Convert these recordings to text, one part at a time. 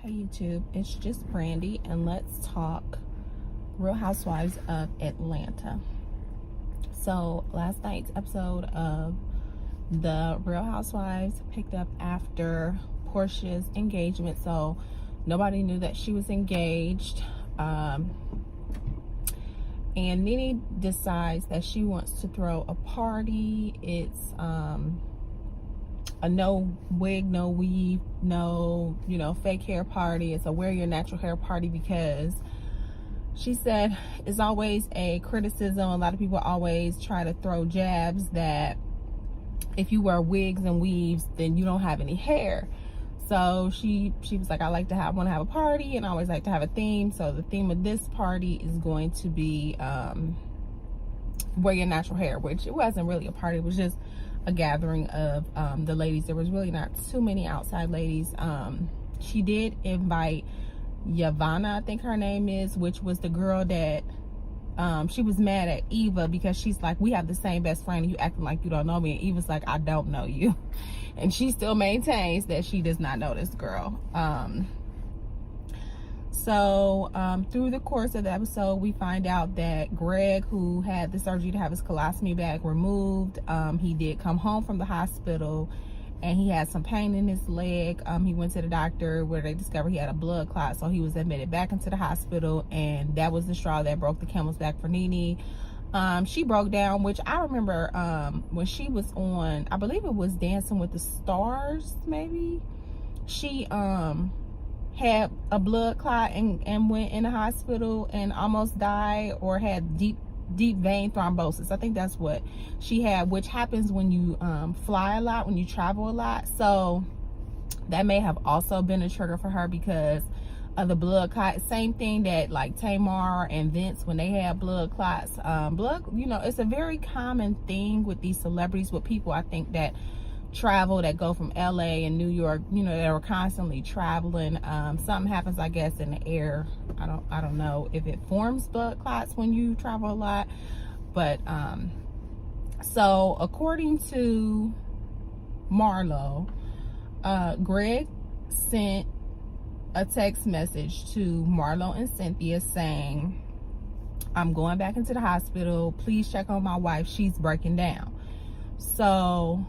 Hey YouTube, it's just Brandy, and let's talk Real Housewives of Atlanta. So last night's episode of the Real Housewives picked up after Portia's engagement, so nobody knew that she was engaged. And Nene decides that she wants to throw a party. It's a no wig, no weave, no, fake hair party. It's a wear your natural hair party, because she said it's always a criticism. A lot of people always try to throw jabs that if you wear wigs and weaves, then you don't have any hair. So she was like, I want to have a party, and I always like to have a theme. So the theme of this party is going to be wear your natural hair, which it wasn't really a party. It was just a gathering of the ladies. There was really not too many outside ladies. She did invite Yavanna, I think her name is, which was the girl that she was mad at Eva because she's like, we have the same best friend and you acting like you don't know me. And Eva's like, I don't know you. And she still maintains that she does not know this girl. So through the course of the episode, we find out that Greg, who had the surgery to have his colostomy bag removed, he did come home from the hospital and he had some pain in his leg. He went to the doctor where they discovered he had a blood clot, so he was admitted back into the hospital, and that was the straw that broke the camel's back for Nene. She broke down, which I remember when she was on, I believe it was Dancing with the Stars, maybe. She had a blood clot and went in the hospital and almost died, or had deep vein thrombosis. I think that's what she had, which happens when you fly a lot, when you travel a lot. So that may have also been a trigger for her because of the blood clot. Same thing that like Tamar and Vince, when they had blood clots. It's a very common thing with these celebrities, with people I think that travel, that go from LA and New York, that are constantly traveling. Something happens, I guess, in the air. I don't know if it forms blood clots when you travel a lot, but so according to Marlo, Greg sent a text message to Marlo and Cynthia saying, I'm going back into the hospital, please check on my wife, she's breaking down. So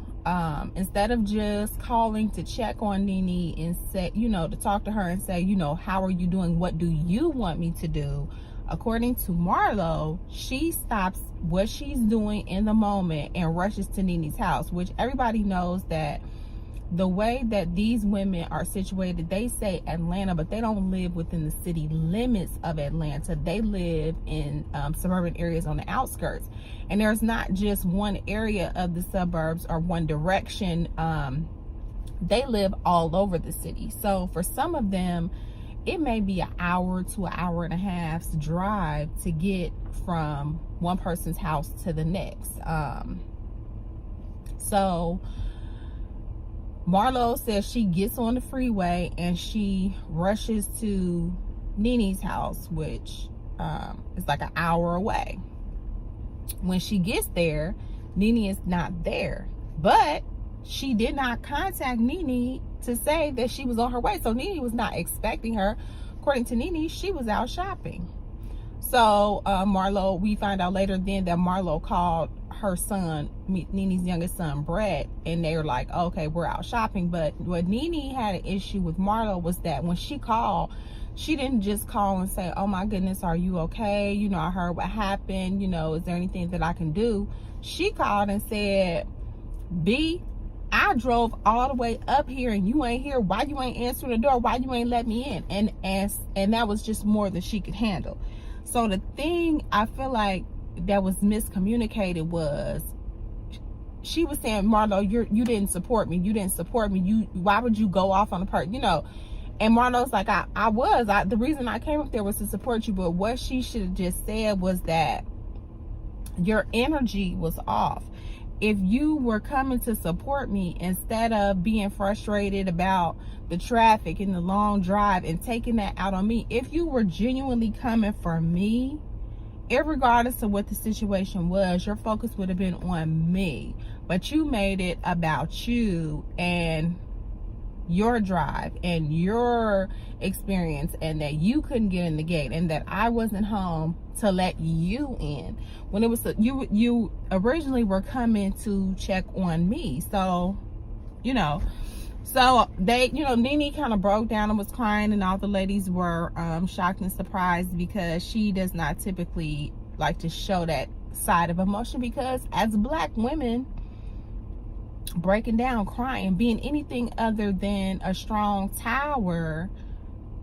instead of just calling to check on Nene and say, to talk to her and say, how are you doing? What do you want me to do? According to Marlo, she stops what she's doing in the moment and rushes to Nene's house, which everybody knows that the way that these women are situated, they say Atlanta, but they don't live within the city limits of Atlanta. They live in suburban areas on the outskirts. And there's not just one area of the suburbs or one direction. They live all over the city. So for some of them, it may be an hour to an hour and a half's drive to get from one person's house to the next. So Marlo says she gets on the freeway and she rushes to Nene's house, which is like an hour away. When she gets there, Nene is not there, but she did not contact Nene to say that she was on her way. So Nene was not expecting her. According to Nene, she was out shopping. So Marlo, we find out later then that Marlo called her son, Nene's youngest son, Brett, and they were like, okay, we're out shopping. But what Nene had an issue with Marlo was that when she called, she didn't just call and say, oh my goodness, are you okay? I heard what happened. Is there anything that I can do? She called and said, B, I drove all the way up here and you ain't here. Why you ain't answering the door? Why you ain't let me in? And that was just more than she could handle. So the thing I feel like that was miscommunicated was, she was saying, Marlo, you didn't support me. You didn't support me. Why would you go off on a part? And Marlo's like, the reason I came up there was to support you. But what she should have just said was that your energy was off. If you were coming to support me, instead of being frustrated about the traffic and the long drive and taking that out on me, if you were genuinely coming for me, irregardless of what the situation was, your focus would have been on me. But you made it about you, and your drive and your experience, and that you couldn't get in the gate, and that I wasn't home to let you in when it was you originally were coming to check on me. So so they, Nene kind of broke down and was crying, and all the ladies were shocked and surprised, because she does not typically like to show that side of emotion, because as Black women, breaking down, crying, being anything other than a strong tower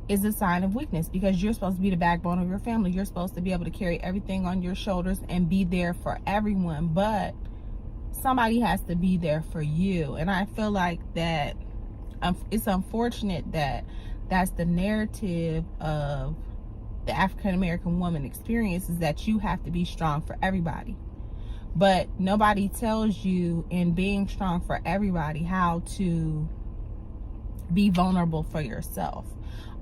is a sign of weakness, because you're supposed to be the backbone of your family. You're supposed to be able to carry everything on your shoulders and be there for everyone, but somebody has to be there for you. And I feel like that it's unfortunate that that's the narrative of the African American woman experience, is that you have to be strong for everybody. But nobody tells you, in being strong for everybody, how to be vulnerable for yourself,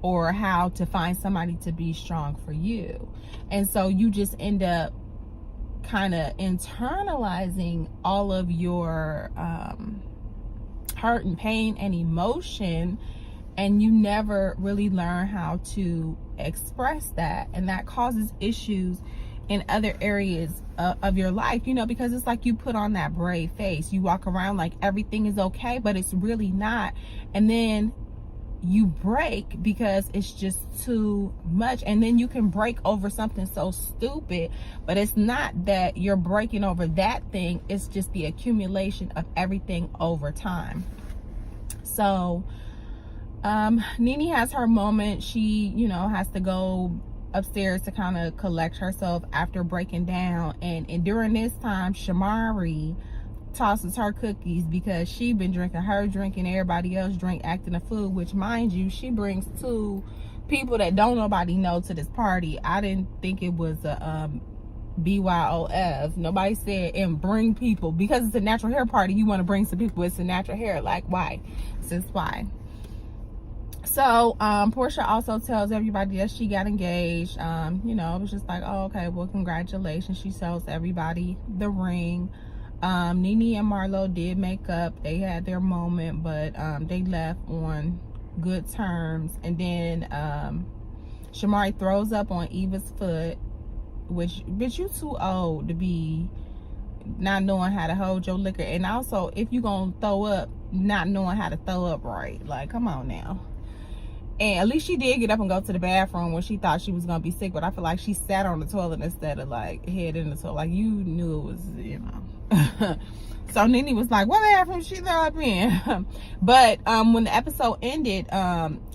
or how to find somebody to be strong for you. And so you just end up kind of internalizing all of your hurt and pain and emotion, and you never really learn how to express that, and that causes issues in other areas of your life, because it's like you put on that brave face. You walk around like everything is okay, but it's really not. And then you break because it's just too much, and then you can break over something so stupid, but it's not that you're breaking over that thing, it's just the accumulation of everything over time. So Nene has her moment. She has to go upstairs to kind of collect herself after breaking down, and during this time, Shamari tosses her cookies, because she been drinking her drink and everybody else drink, acting a fool, which, mind you, she brings 2 people that don't nobody know to this party. I didn't think it was a BYOF. Nobody said, and bring people, because it's a natural hair party, you want to bring some people. It's a natural hair. Like, why? Since why? So Portia also tells everybody that she got engaged. It was just like, oh, okay, well, congratulations. She tells everybody the ring. Nene and Marlo did make up. They had their moment, but they left on good terms. And then Shamari throws up on Eva's foot, which, bitch, you too old to be not knowing how to hold your liquor. And also, if you gonna throw up, not knowing how to throw up right. Like, come on now. And at least she did get up and go to the bathroom when she thought she was gonna be sick, but I feel like she sat on the toilet instead of like head in the toilet. Like, you knew it was, So Nene was like, what bathroom she throw up in? But when the episode ended,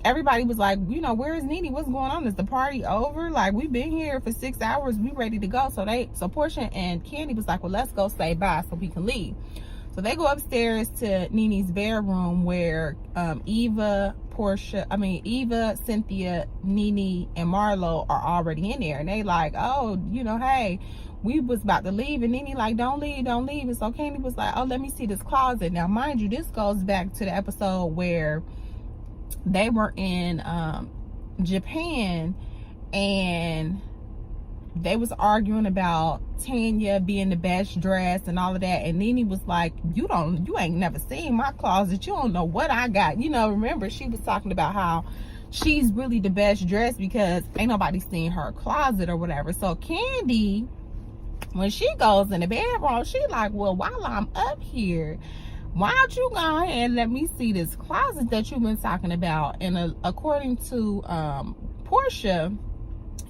everybody was like, where is Nene? What's going on? Is the party over? Like, we've been here for 6 hours. We ready to go. So Portia and Candy was like, well, let's go say bye so we can leave. So they go upstairs to Nene's bedroom, where Eva, Cynthia, Nene, and Marlo are already in there. And they like, oh, hey, we was about to leave. And Nene like, don't leave. And so Candy was like, oh, let me see this closet. Now, mind you, this goes back to the episode where they were in Japan, and they was arguing about Tanya being the best dressed and all of that, and Nene was like, you ain't never seen my closet, you don't know what I got. Remember, she was talking about how she's really the best dressed because ain't nobody seen her closet or whatever. So Candy, when she goes in the bedroom, she like, well, while I'm up here, why don't you go ahead and let me see this closet that you've been talking about? And according to Portia,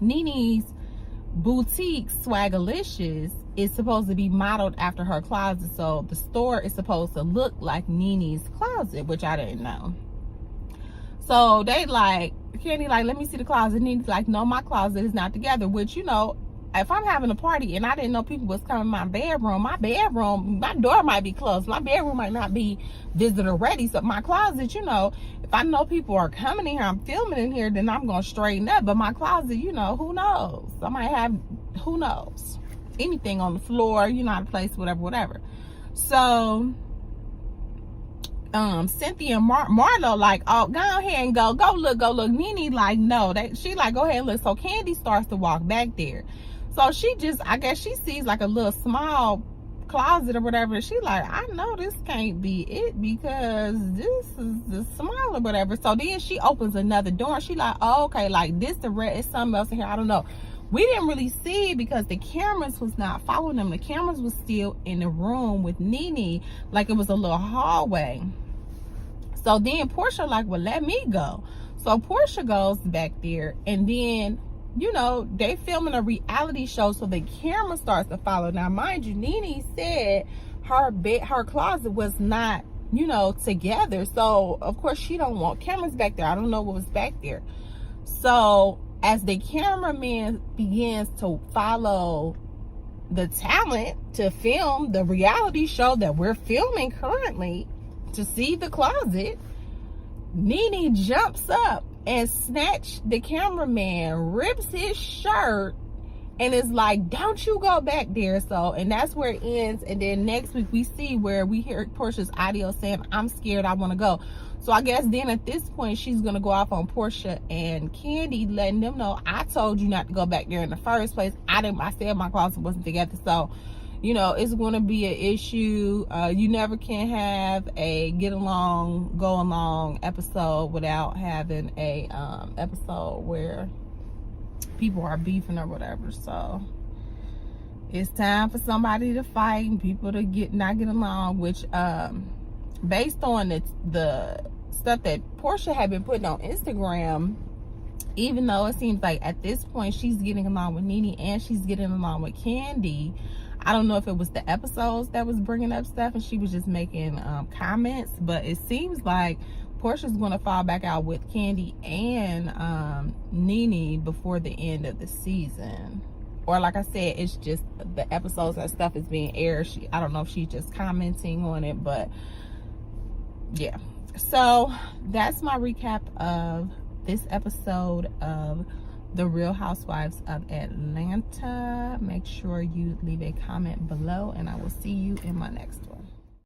Nene's boutique Swagalicious is supposed to be modeled after her closet, so the store is supposed to look like Nene's closet, which I didn't know. So they like, Candy like, let me see the closet. Nene's like, no, my closet is not together. Which, if I'm having a party and I didn't know people was coming in my door might be closed, my bedroom might not be visitor ready. So my closet, if I know people are coming in here, I'm filming in here, then I'm gonna straighten up. But my closet, who knows? I might have, who knows, anything on the floor, out of place, whatever. So Cynthia and Marlo like, oh, go ahead and go look. Nene like, no, she like, go ahead and look. So Candy starts to walk back there. So she just, I guess she sees like a little small closet or whatever. She like, I know this can't be it because this is the small or whatever. So then she opens another door and she like, oh, okay, like this the red, it's something else in here, I don't know. We didn't really see because the cameras was not following them. The cameras was still in the room with Nene, like it was a little hallway. So then Portia like, well, let me go. So Portia goes back there, and then, you know, they filming a reality show, so the camera starts to follow. Now, mind you, Nene said her closet was not, you know, together. So of course she don't want cameras back there. I don't know what was back there. So as the cameraman begins to follow the talent to film the reality show that we're filming currently to see the closet, Nene jumps up and snatch the cameraman, rips his shirt, and is like, don't you go back there. So, and that's where it ends. And then next week we see where we hear Portia's audio saying, I'm scared, I want to go. So I guess then at this point she's gonna go off on Portia and Candy, letting them know, I told you not to go back there in the first place. I said my closet wasn't together. So, you know, it's going to be an issue. You never can have a get along, go along episode without having a episode where people are beefing or whatever. So it's time for somebody to fight and people to not get along, which based on the stuff that Portia had been putting on Instagram, even though it seems like at this point she's getting along with Nene and she's getting along with Candy, I don't know if it was the episodes that was bringing up stuff and she was just making comments, but it seems like Portia's going to fall back out with Candy and Nene before the end of the season. Or like I said, it's just the episodes that stuff is being aired. I don't know if she's just commenting on it, but yeah. So that's my recap of this episode of The Real Housewives of Atlanta. Make sure you leave a comment below, and I will see you in my next one.